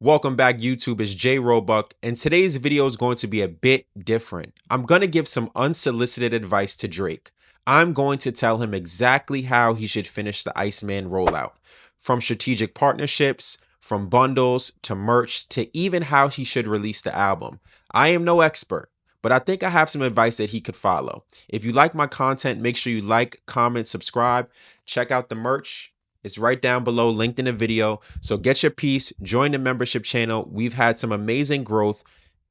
Welcome back, YouTube. It's J Roebuck, and today's video is going to be a bit different. I'm going to give some unsolicited advice to Drake. I'm going to tell him exactly how he should finish the Iceman rollout, from strategic partnerships, from bundles to merch, to even how he should release the album. I am no expert, but I think I have some advice that he could follow. If you like my content, make sure you like, comment, subscribe, check out the merch. It's right down below, linked in the video. So get your piece, join the membership channel. We've had some amazing growth,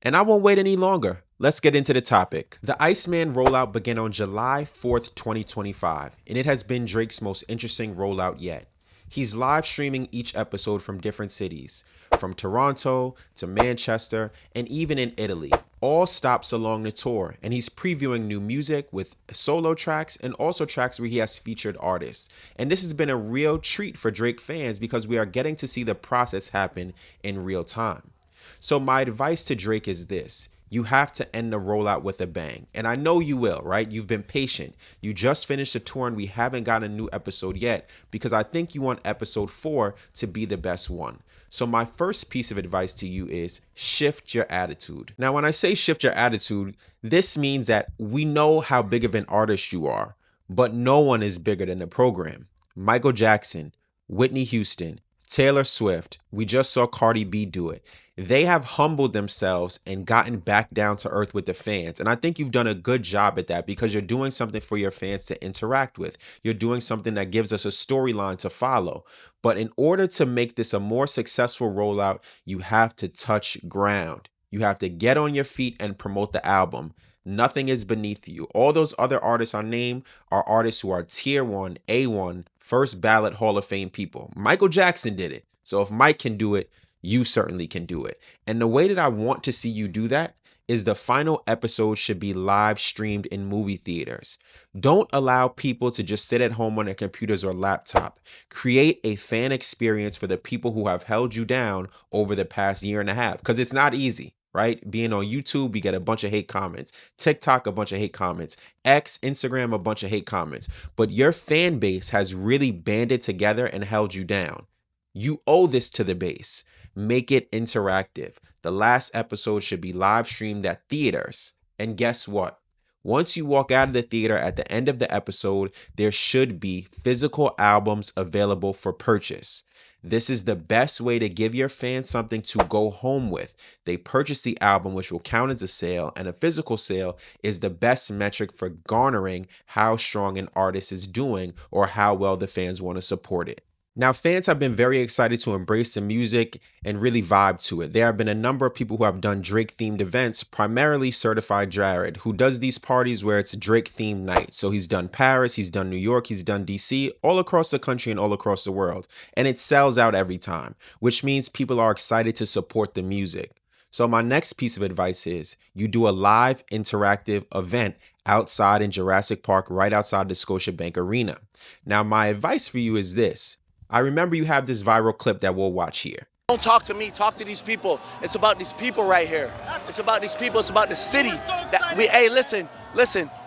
and I won't wait any longer. Let's get into the topic. The Iceman rollout began on July 4th, 2025, and it has been Drake's most interesting rollout yet. He's live streaming each episode from different cities, from Toronto to Manchester and even in Italy, all stops along the tour, and he's previewing new music with solo tracks and also tracks where he has featured artists. And this has been a real treat for Drake fans because we are getting to see the process happen in real time. So my advice to Drake is this. You have to end the rollout with a bang. And I know you will, right? You've been patient. You just finished a tour and we haven't got a new episode yet because I think you want episode 4 to be the best one. So my first piece of advice to you is shift your attitude. Now, when I say shift your attitude, this means that we know how big of an artist you are, but no one is bigger than the program. Michael Jackson, Whitney Houston, Taylor Swift, we just saw Cardi B do it. They have humbled themselves and gotten back down to earth with the fans. And I think you've done a good job at that because you're doing something for your fans to interact with. You're doing something that gives us a storyline to follow. But in order to make this a more successful rollout, you have to touch ground. You have to get on your feet and promote the album. Nothing is beneath you. All those other artists I named are artists who are tier 1, A1, first ballot Hall of Fame people. Michael Jackson did it. So if Mike can do it, you certainly can do it. And the way that I want to see you do that is the final episode should be live streamed in movie theaters. Don't allow people to just sit at home on their computers or laptop. Create a fan experience for the people who have held you down over the past year and a half, because it's not easy. Right? Being on YouTube, we get a bunch of hate comments. TikTok, a bunch of hate comments. X, Instagram, a bunch of hate comments. But your fan base has really banded together and held you down. You owe this to the base. Make it interactive. The last episode should be live streamed at theaters. And guess what? Once you walk out of the theater at the end of the episode, there should be physical albums available for purchase. This is the best way to give your fans something to go home with. They purchase the album, which will count as a sale, and a physical sale is the best metric for garnering how strong an artist is doing or how well the fans want to support it. Now, fans have been very excited to embrace the music and really vibe to it. There have been a number of people who have done Drake-themed events, primarily Certified Jared, who does these parties where it's Drake-themed night. So he's done Paris, he's done New York, he's done DC, all across the country and all across the world. And it sells out every time, which means people are excited to support the music. So my next piece of advice is you do a live interactive event outside in Jurassic Park, right outside the Scotiabank Arena. Now, my advice for you is this. I remember you have this viral clip that we'll watch here. Don't talk to me, talk to these people. It's about these people right here. It's about these people, it's about the city. Hey, listen,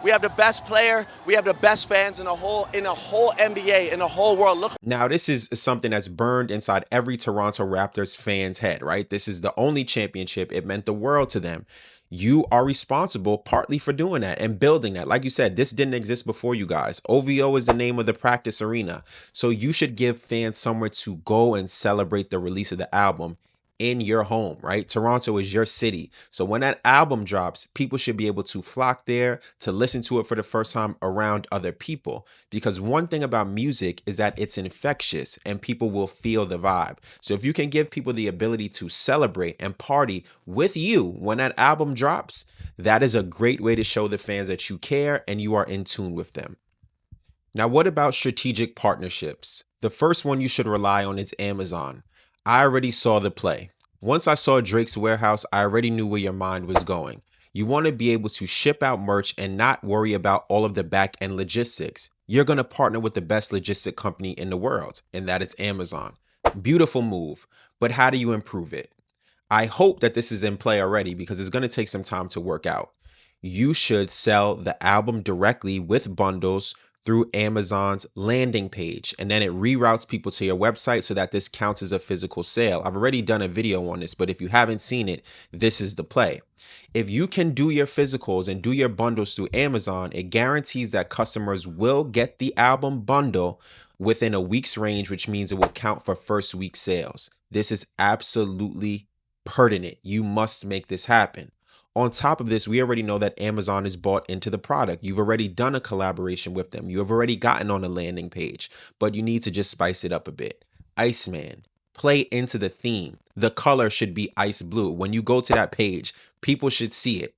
we have the best player, we have the best fans in the whole NBA, in the whole world. Look. Now, this is something that's burned inside every Toronto Raptors fan's head, right? This is the only championship. It meant the world to them. You are responsible partly for doing that and building that. Like you said, this didn't exist before you guys. OVO is the name of the practice arena. So you should give fans somewhere to go and celebrate the release of the album in your home, right? Toronto is your city. So when that album drops, people should be able to flock there to listen to it for the first time around other people. Because one thing about music is that it's infectious and people will feel the vibe. So if you can give people the ability to celebrate and party with you when that album drops, that is a great way to show the fans that you care and you are in tune with them. Now, what about strategic partnerships? The first one you should rely on is Amazon. I already saw the play. Once I saw Drake's warehouse, I already knew where your mind was going. You want to be able to ship out merch and not worry about all of the back end logistics. You're going to partner with the best logistic company in the world, and that is Amazon. Beautiful move, but how do you improve it? I hope that this is in play already because it's going to take some time to work out. You should sell the album directly with bundles through Amazon's landing page, and then it reroutes people to your website so that this counts as a physical sale. I've already done a video on this, but if you haven't seen it, this is the play. If you can do your physicals and do your bundles through Amazon, it guarantees that customers will get the album bundle within a week's range, which means it will count for first week sales. This is absolutely pertinent. You must make this happen. On top of this, we already know that Amazon is bought into the product. You've already done a collaboration with them. You have already gotten on a landing page, but you need to just spice it up a bit. Iceman, play into the theme. The color should be ice blue. When you go to that page, people should see it.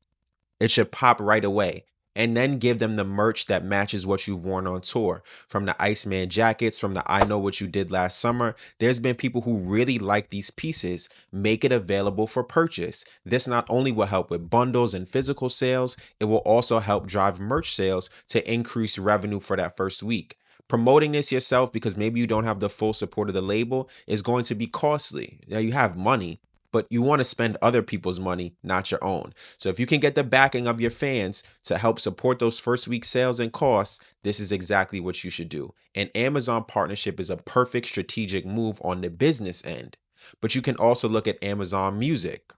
It should pop right away. And then give them the merch that matches what you've worn on tour. From the Iceman jackets, from the I Know What You Did Last Summer. There's been people who really like these pieces. Make it available for purchase. This not only will help with bundles and physical sales, it will also help drive merch sales to increase revenue for that first week. Promoting this yourself, because maybe you don't have the full support of the label, is going to be costly. Now, you have money, but you want to spend other people's money, not your own. So if you can get the backing of your fans to help support those first week sales and costs, this is exactly what you should do. An Amazon partnership is a perfect strategic move on the business end. But you can also look at Amazon Music.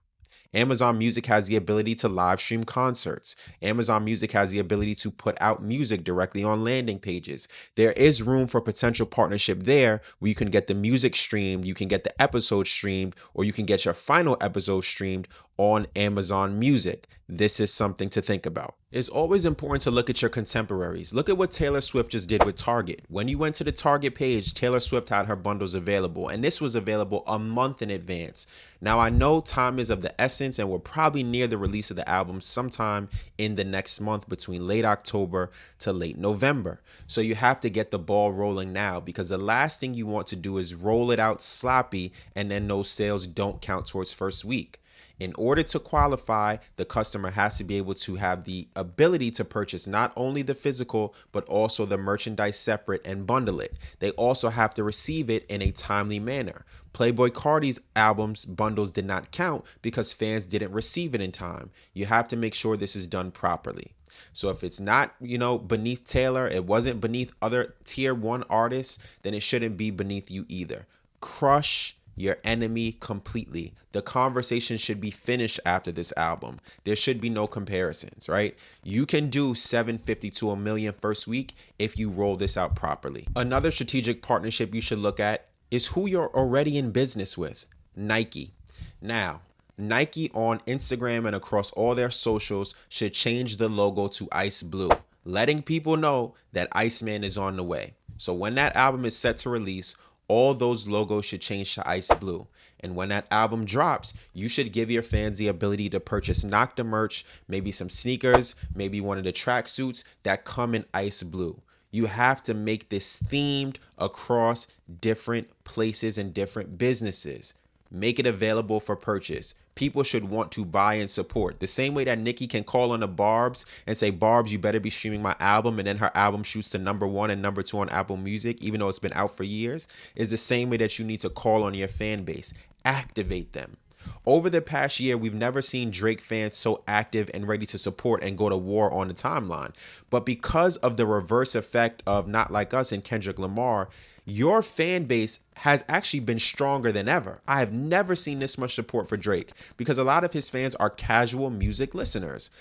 Amazon Music has the ability to live stream concerts. Amazon Music has the ability to put out music directly on landing pages. There is room for potential partnership there where you can get the music streamed, you can get the episode streamed, or you can get your final episode streamed on Amazon Music. This is something to think about. It's always important to look at your contemporaries. Look at what Taylor Swift just did with Target. When you went to the Target page, Taylor Swift had her bundles available, and this was available a month in advance. Now, I know time is of the essence, and we're probably near the release of the album sometime in the next month, between late October to late November. So you have to get the ball rolling now, because the last thing you want to do is roll it out sloppy and then those sales don't count towards first week. In order to qualify, the customer has to be able to have the ability to purchase not only the physical, but also the merchandise separate and bundle it. They also have to receive it in a timely manner. Playboi Carti's album's bundles did not count because fans didn't receive it in time. You have to make sure this is done properly. So if it's not, beneath Taylor, it wasn't beneath other tier 1 artists, then it shouldn't be beneath you either. Crush your enemy completely. The conversation should be finished after this album. There should be no comparisons, right? You can do 750 to a million first week if you roll this out properly. Another strategic partnership you should look at is who you're already in business with. Nike. Now, Nike on Instagram and across all their socials should change the logo to ice blue, letting people know that Iceman is on the way. So when that album is set to release, all those logos should change to ice blue. And when that album drops, you should give your fans the ability to purchase Nocta merch, maybe some sneakers, maybe one of the tracksuits that come in ice blue. You have to make this themed across different places and different businesses. Make it available for purchase. People should want to buy and support. The same way that Nicki can call on the Barbs and say, Barbs, you better be streaming my album, and then her album shoots to #1 and #2 on Apple Music, even though it's been out for years, is the same way that you need to call on your fan base. Activate them. Over the past year, we've never seen Drake fans so active and ready to support and go to war on the timeline. But because of the reverse effect of Not Like Us and Kendrick Lamar, your fan base has actually been stronger than ever. I have never seen this much support for Drake because a lot of his fans are casual music listeners.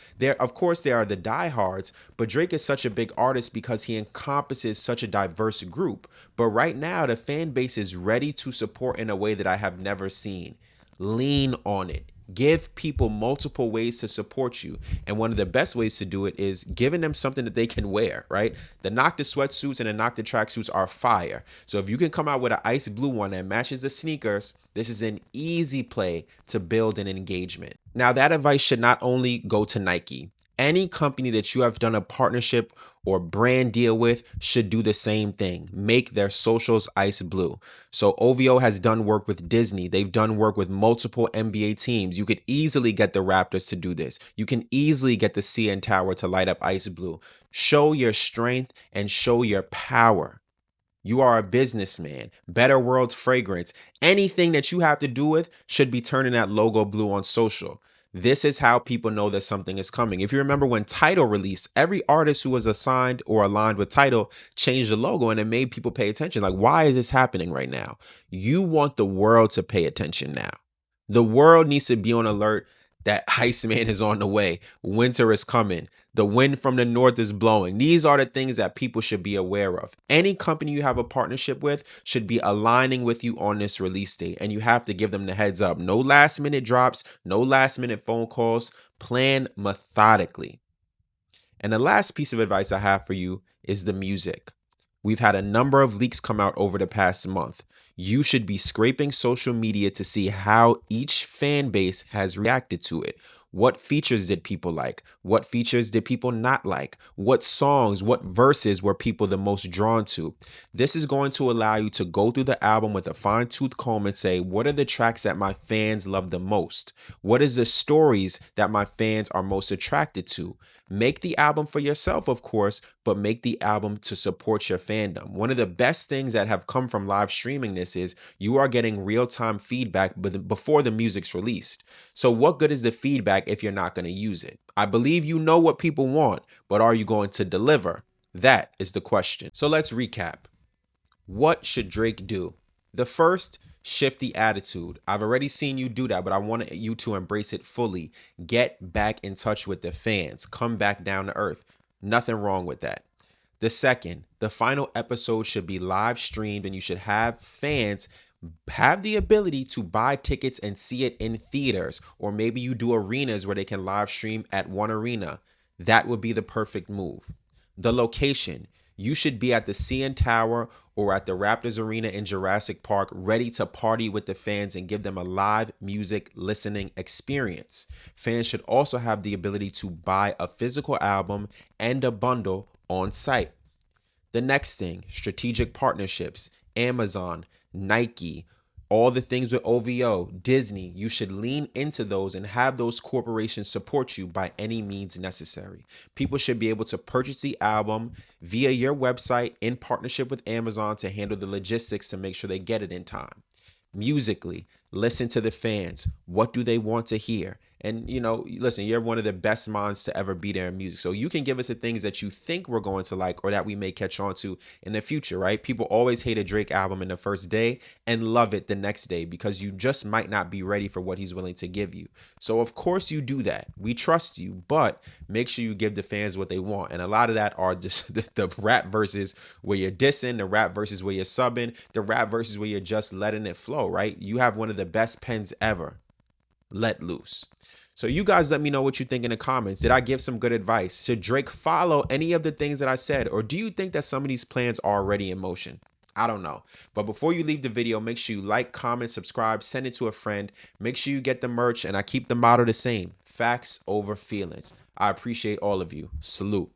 Of course, there are the diehards, but Drake is such a big artist because he encompasses such a diverse group. But right now, the fan base is ready to support in a way that I have never seen. Lean on it. Give people multiple ways to support you. And one of the best ways to do it is giving them something that they can wear, right? The Nocta sweatsuits and the Nocta tracksuits are fire. So if you can come out with an ice blue one that matches the sneakers, this is an easy play to build an engagement. Now, that advice should not only go to Nike. Any company that you have done a partnership or brand deal with should do the same thing. Make their socials ice blue. So OVO has done work with Disney. They've done work with multiple NBA teams. You could easily get the Raptors to do this. You can easily get the CN Tower to light up ice blue. Show your strength and show your power. You are a businessman. Better World Fragrance. Anything that you have to do with should be turning that logo blue on social. This is how people know that something is coming. If you remember when Tidal released, every artist who was assigned or aligned with Tidal changed the logo and it made people pay attention. Like, why is this happening right now? You want the world to pay attention now. The world needs to be on alert that Iceman is on the way. Winter is coming. The wind from the north is blowing. These are the things that people should be aware of. Any company you have a partnership with should be aligning with you on this release date, and you have to give them the heads up. No last minute drops, no last minute phone calls. Plan methodically. And the last piece of advice I have for you is the music. We've had a number of leaks come out over the past month. You should be scraping social media to see how each fan base has reacted to it. What features did people like? What features did people not like? What songs, what verses were people the most drawn to? This is going to allow you to go through the album with a fine-tooth comb and say, what are the tracks that my fans love the most? What is the stories that my fans are most attracted to? Make the album for yourself, of course, but make the album to support your fandom. One of the best things that have come from live streaming this is you are getting real-time feedback before the music's released. So what good is the feedback if you're not going to use it? I believe you know what people want, but are you going to deliver? That is the question. So let's recap. What should Drake do? The first, shift the attitude. I've already seen you do that, but I want you to embrace it fully. Get back in touch with the fans. Come back down to earth. Nothing wrong with that. The second, the final episode should be live streamed and you should have fans have the ability to buy tickets and see it in theaters, or maybe you do arenas where they can live stream at one arena. That would be the perfect move. The location, you should be at the CN Tower or at the Raptors Arena in Jurassic Park, ready to party with the fans and give them a live music listening experience. Fans should also have the ability to buy a physical album and a bundle on site. The next thing, strategic partnerships, Amazon, Nike, all the things with OVO, Disney, you should lean into those and have those corporations support you by any means necessary. People should be able to purchase the album via your website in partnership with Amazon to handle the logistics to make sure they get it in time. Musically, listen to the fans. What do they want to hear? And, listen, you're one of the best minds to ever be there in music. So you can give us the things that you think we're going to like or that we may catch on to in the future, right? People always hate a Drake album in the first day and love it the next day because you just might not be ready for what he's willing to give you. So, of course, you do that. We trust you, but make sure you give the fans what they want. And a lot of that are just the rap verses where you're dissing, the rap verses where you're subbing, the rap verses where you're just letting it flow, right? You have one of the best pens ever. Let loose. So you guys let me know what you think in the comments. Did I give some good advice? Should Drake follow any of the things that I said? Or do you think that some of these plans are already in motion? I don't know. But before you leave the video, make sure you like, comment, subscribe, send it to a friend. Make sure you get the merch, and I keep the motto the same. Facts over feelings. I appreciate all of you. Salute.